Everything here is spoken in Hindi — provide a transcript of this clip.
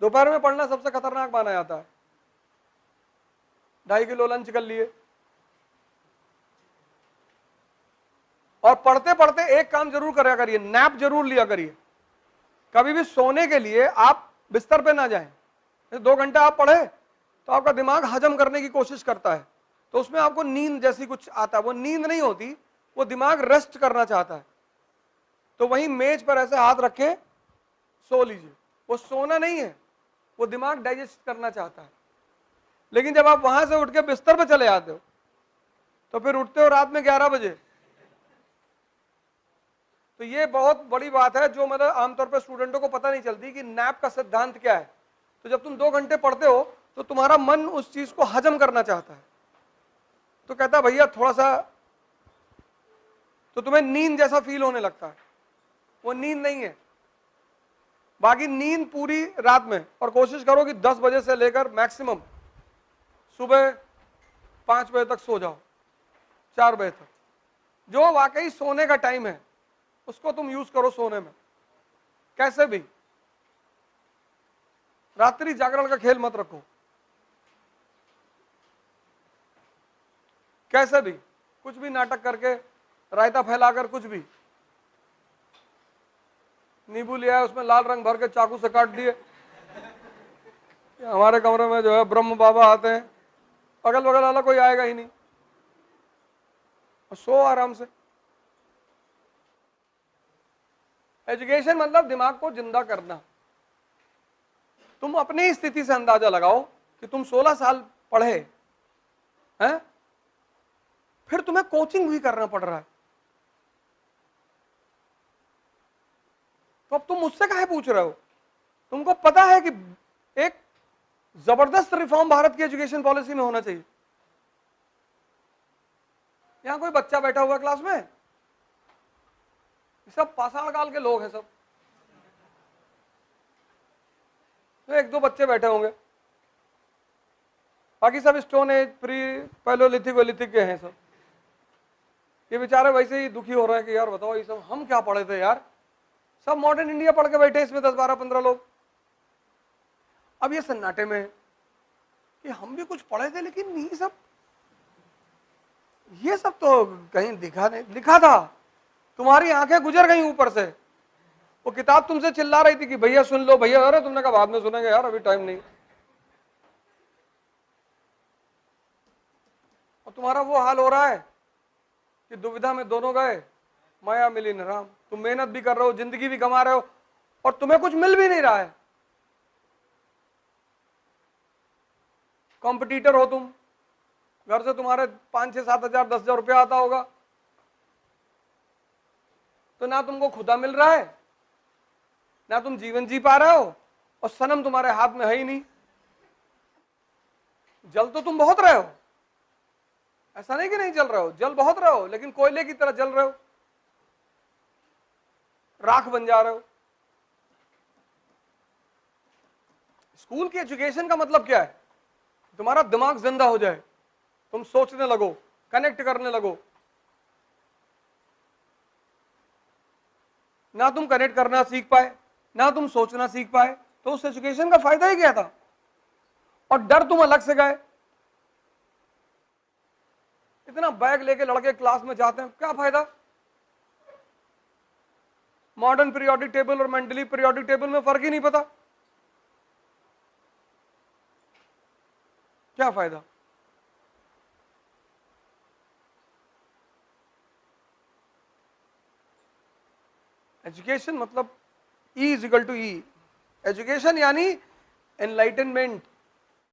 दोपहर में पढ़ना सबसे खतरनाक माना जाता है। 2.5 किलो लंच कर लिए, और पढ़ते पढ़ते एक काम जरूर करा करिए, नैप जरूर लिया करिए। कभी भी सोने के लिए आप बिस्तर पे ना जाएं। 2 घंटे आप पढ़े तो आपका दिमाग हजम करने की कोशिश करता है, तो उसमें आपको नींद जैसी कुछ आता है, वो नींद नहीं होती, वो दिमाग रेस्ट करना चाहता है। तो वहीं मेज पर ऐसे हाथ रखे सो लीजिए, वो सोना नहीं है, वो दिमाग डाइजेस्ट करना चाहता है। लेकिन जब आप वहां से उठ के बिस्तर पे चले जाते हो तो फिर उठते हो रात में 11 बजे। तो ये बहुत बड़ी बात है जो मतलब आमतौर पर स्टूडेंटों को पता नहीं चलती कि नैप का सिद्धांत क्या है। तो जब तुम 2 घंटे पढ़ते हो तो तुम्हारा मन उस चीज को हजम करना चाहता है, तो कहता है भैया थोड़ा सा, तो तुम्हें नींद जैसा फील होने लगता है। वो नींद नहीं है। बाकी नींद पूरी रात में, और कोशिश करो कि 10 बजे से लेकर मैक्सिमम सुबह 5 बजे तक सो जाओ, 4 बजे तक। जो वाकई सोने का टाइम है उसको तुम यूज करो सोने में। कैसे भी रात्रि जागरण का खेल मत रखो, कैसे भी कुछ भी नाटक करके, रायता फैलाकर, कुछ भी, नींबू लिया है उसमें लाल रंग भर के चाकू से काट दिए। हमारे कमरे में जो है ब्रह्म बाबा आते हैं, अगल बगल वाला कोई आएगा ही नहीं, और सो आराम से। एजुकेशन मतलब दिमाग को जिंदा करना। तुम अपनी स्थिति से अंदाजा लगाओ कि तुम 16 साल पढ़े हैं, फिर तुम्हें कोचिंग भी करना पड़ रहा है, तो अब तुम मुझसे काहे पूछ रहे हो? तुमको पता है कि एक जबरदस्त रिफॉर्म भारत की एजुकेशन पॉलिसी में होना चाहिए। यहां कोई बच्चा बैठा हुआ क्लास में? सब पाषाण काल के लोग हैं सब, तो 1-2 बच्चे बैठे होंगे, बाकी सब स्टोन एज, प्री पैलोलिथिक वेलिथिक के हैं सब। ये बेचारे वैसे ही दुखी हो रहे हैं कि यार बताओ ये सब हम क्या पढ़े थे यार, सब मॉडर्न इंडिया पढ़ के बैठे इसमें 10-12-15 लोग। अब ये सन्नाटे में कि हम भी कुछ पढ़े थे, लेकिन ये सब तो कहीं दिखा नहीं, लिखा था, तुम्हारी आंखें गुजर गई ऊपर से। वो किताब तुमसे चिल्ला रही थी कि भैया सुन लो भैया, अरे तुमने कहा बाद में सुनेंगे यार, अभी टाइम नहीं। और तुम्हारा वो हाल हो रहा है कि दुविधा में दोनों गए, माया मिली न राम। तुम मेहनत भी कर रहे हो, जिंदगी भी कमा रहे हो, और तुम्हें कुछ मिल भी नहीं रहा है। कॉम्पिटिटर हो तुम, घर से तुम्हारे 5-6-7 हजार 10,000 रुपया आता होगा, तो ना तुमको खुदा मिल रहा है, ना तुम जीवन जी पा रहे हो, और सनम तुम्हारे हाथ में है ही नहीं। जल तो तुम बहुत रहे हो, ऐसा नहीं कि नहीं जल रहे हो, जल बहुत रहे हो, लेकिन कोयले की तरह जल रहे हो, राख बन जा रहे हो। स्कूल की एजुकेशन का मतलब क्या है? तुम्हारा दिमाग जिंदा हो जाए, तुम सोचने लगो, कनेक्ट करने लगो। ना तुम कनेक्ट करना सीख पाए, ना तुम सोचना सीख पाए, तो उस एजुकेशन का फायदा ही क्या था? और डर तुम अलग से गए। इतना बैग लेके लड़के क्लास में जाते हैं, क्या फायदा? मॉडर्न पीरियोडिक टेबल और मेंडली पीरियोडिक टेबल में फर्क ही नहीं पता, क्या फायदा? एजुकेशन मतलब E = E। एजुकेशन यानी एनलाइटनमेंट,